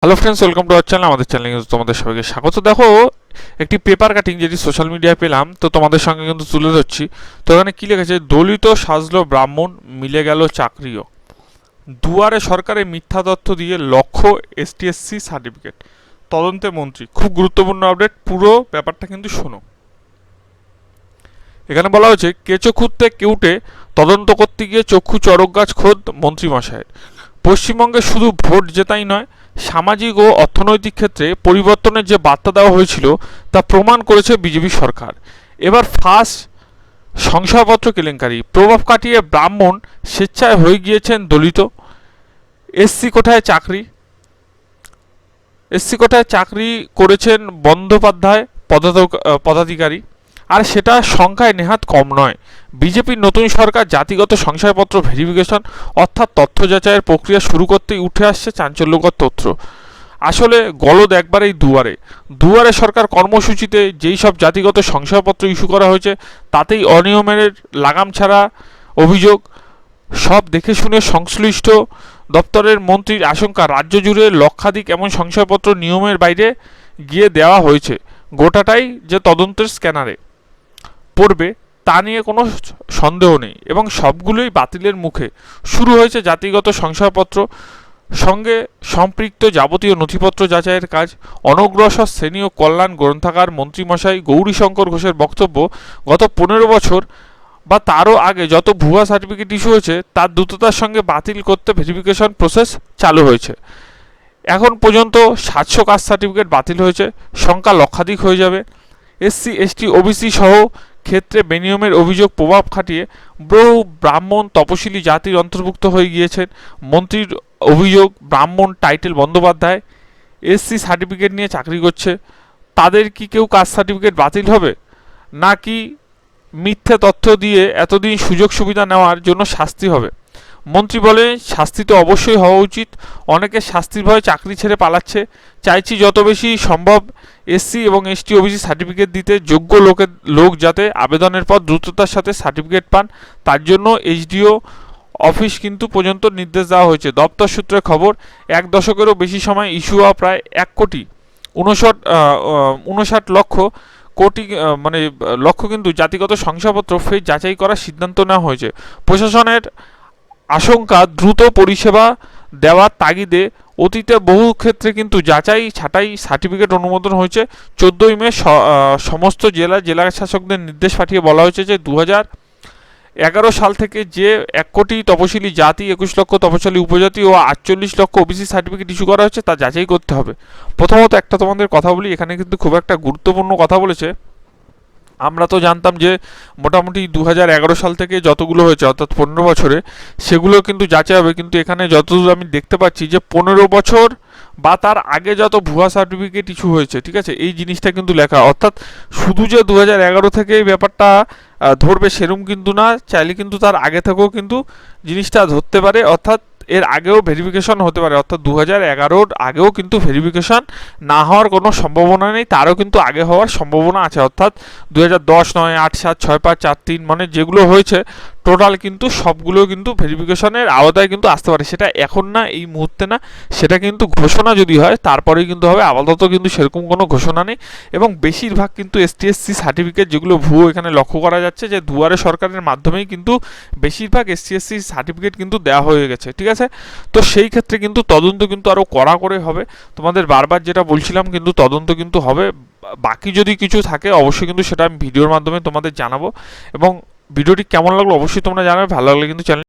Hello friends, welcome to our channel. আমাদের চ্যানেলে কিন্তু তোমাদের সবাইকে স্বাগত। দেখো, একটি পেপার কাটিং যেটি সোশ্যাল মিডিয়ায় পেলাম, তো তোমাদের সঙ্গে কিন্তু তুলে ধরছি। তো এখানে কী লিখেছে, দলিত সাজলো ব্রাহ্মণ, মিলে গেল চাকরিও। দুয়ারে সরকারে মিথ্যা তথ্য দিয়ে লক্ষ্য এসটিএসসি সার্টিফিকেট, তদন্তে মন্ত্রী। খুব গুরুত্বপূর্ণ আপডেট, পুরো ব্যাপারটা কিন্তু শোনো। এখানে বলা হয়েছে, কেঁচো খুঁড়তে কেউটে তদন্ত করতে গিয়ে চক্ষু চড়ক গাছ খোদ মন্ত্রীমশাইয়ের। পশ্চিমবঙ্গে শুধু ভোট জেতাই নয়, সামাজিক ও অর্থনৈতিক ক্ষেত্রে পরিবর্তনের যে বার্তা দেওয়া হয়েছিল তা প্রমাণ করেছে বিজেপি সরকার। এবার ফাঁস শংসাপত্র কেলেঙ্কারি, প্রভাব কাটিয়ে ব্রাহ্মণ স্বেচ্ছায় হয়ে গিয়েছেন দলিত। এসসি কোটায় চাকরি করেছেন বন্দ্যোপাধ্যায় পদাধিকারী, আর সেটা সংখ্যায় নেহাত কম নয়। বিজেপির নতুন সরকার জাতিগত শংসাপত্র ভেরিফিকেশন অর্থাৎ তথ্য যাচাইয়ের প্রক্রিয়া শুরু করতেই উঠে আসছে চাঞ্চল্যকর তথ্য। আসলে গলদ একবারেই দুয়ারে সরকার কর্মসূচিতে যেই সব জাতিগত শংসাপত্র ইস্যু করা হয়েছে তাতেই অনিয়মের লাগাম ছাড়া অভিযোগ। সব দেখে শুনে সংশ্লিষ্ট দপ্তরের মন্ত্রীর আশঙ্কা, রাজ্য জুড়ে লক্ষাধিক এমন শংসাপত্র নিয়মের বাইরে গিয়ে দেওয়া হয়েছে, গোটাটাই যে তদন্তের স্ক্যানারে পড়বে তা নিয়ে কোনো সন্দেহ নেই, এবং সবগুলোই বাতিলের মুখে। শুরু হয়েছে জাতিগত শংসাপত্র সঙ্গে সম্পৃক্ত যাবতীয় নথিপত্র যাচাইয়ের কাজ। অনগ্রসর শ্রেণী ও কল্যাণ গ্রন্থাগার মন্ত্রীমশাই গৌরীশঙ্কর ঘোষের বক্তব্য, গত 15 বছর বা তারও আগে যত ভুয়া সার্টিফিকেট ইস্যু হয়েছে তার দ্রুততার সঙ্গে বাতিল করতে ভেরিফিকেশন প্রসেস চালু হয়েছে। এখন পর্যন্ত 700 কাস্ট সার্টিফিকেট বাতিল হয়েছে, সংখ্যা লক্ষাধিক হয়ে যাবে। এসসি এসটি ওবিসি সহ ক্ষেত্রে বেনিয়মের অভিযোগ প্রভাব খাটিয়ে বহু ব্রাহ্মণ তপশিলি জাতির অন্তর্ভুক্ত হয়ে গিয়েছেন। মন্ত্রীর অভিযোগ, ব্রাহ্মণ টাইটেল বন্দ্যোপাধ্যায় এসসি সার্টিফিকেট নিয়ে চাকরি করছে, তাদের কি কেউ কাস্ট সার্টিফিকেট বাতিল হবে, নাকি মিথ্যে তথ্য দিয়ে এতদিন সুযোগ সুবিধা নেওয়ার জন্য শাস্তি হবে? মন্ত্রী বলে, শাস্তি তো অবশ্যই হওয়া উচিত, অনেকে শাস্তির ভয়ে চাকরি ছেড়ে পালাচ্ছে। চাইছি যত বেশি সম্ভব এসসি এবং এসটি ওবিসি সার্টিফিকেট দিতে, যোগ্য লোক যাতে আবেদনের পর দ্রুততার সাথে সার্টিফিকেট পান, তার জন্য এইচডিও অফিস কিন্তু পর্যন্ত নির্দেশ দেওয়া হয়েছে। দপ্তর সূত্রে খবর, 1 দশকেরও বেশি সময় ইস্যু হওয়া প্রায় 1,59 লক্ষ কিন্তু জাতিগত শংসাপত্র ফের যাচাই করার সিদ্ধান্ত নেওয়া হয়েছে। প্রশাসনের আশঙ্কা, দ্রুত পরিষেবা দেওয়ার তাগিদে অতীতে বহু ক্ষেত্রে কিন্তু যাচাই ছাঁটাই সার্টিফিকেট অনুমোদন হয়েছে। 14ই মে সমস্ত জেলা শাসকদের নির্দেশ পাঠিয়ে বলা হয়েছে যে 2011 সাল থেকে যে 1 কোটি তপশিলি জাতি, 21 লক্ষ তপশিলি উপজাতি ও 48 লক্ষ ওবিসি সার্টিফিকেট ইস্যু করা হয়েছে তা যাচাই করতে হবে। প্রথমত একটা তোমাদের কথা বলি, এখানে কিন্তু খুব একটা গুরুত্বপূর্ণ কথা বলেছে। আমরা তো জানতাম যে মোটামুটি 2011 সাল থেকে যতগুলো হয়েছে অর্থাৎ 15 বছরে, সেগুলো কিন্তু যাচাই হবে। কিন্তু এখানে যতদূর আমি দেখতে পাচ্ছি যে 15 বছর বা তার আগে যত ভুয়া সার্টিফিকেট ইস্যু হয়েছে, ঠিক আছে, এই জিনিসটা কিন্তু লেখা। অর্থাৎ শুধু যে 2011 থেকে এই ব্যাপারটা ধরবে সেরকম কিন্তু না, চাইলে কিন্তু তার আগে থেকেও কিন্তু জিনিসটা ধরতে পারে। অর্থাৎ এর আগেও ভেরিফিকেশন হতে পারে, অর্থাৎ 2011-র আগেও কিন্তু ভেরিফিকেশন না হওয়ার কোনো সম্ভাবনা নেই, তারও কিন্তু আগে হওয়ার সম্ভাবনা আছে। অর্থাৎ 2010 নয়, 8, 7, 6, 5, 4, 3 মানে যেগুলো হয়েছে টোটাল কিন্তু সবগুলো কিন্তু ভেরিফিকেশনের আওতায় কিন্তু আসতে পারে। সেটা এখন না, এই মুহূর্তে না, সেটা কিন্তু ঘোষণা যদি হয় তারপরেই কিন্তু হবে। আপাতত কিন্তু সেরকম কোনো ঘোষণা নেই, এবং বেশিরভাগ কিন্তু এসটিএসসি সার্টিফিকেট যেগুলো ভুয়ো এখানে লক্ষ্য করা যাচ্ছে যে দুয়ারে সরকারের মাধ্যমেই কিন্তু বেশিরভাগ এসটিএসসি সার্টিফিকেট কিন্তু দেওয়া হয়ে গেছে, ঠিক আছে। তো সেই ক্ষেত্রে কিন্তু তদন্ত কিন্তু আরও কড়া করে হবে। তোমাদের বারবার যেটা বলছিলাম, কিন্তু তদন্ত কিন্তু হবে। বাকি যদি কিছু থাকে অবশ্যই কিন্তু সেটা আমি ভিডিওর মাধ্যমে তোমাদের জানাবো। এবং ভিডিওটি কেমন লাগলো অবশ্যই তোমরা জানাবে। ভালো লাগলে কিন্তু চ্যানেল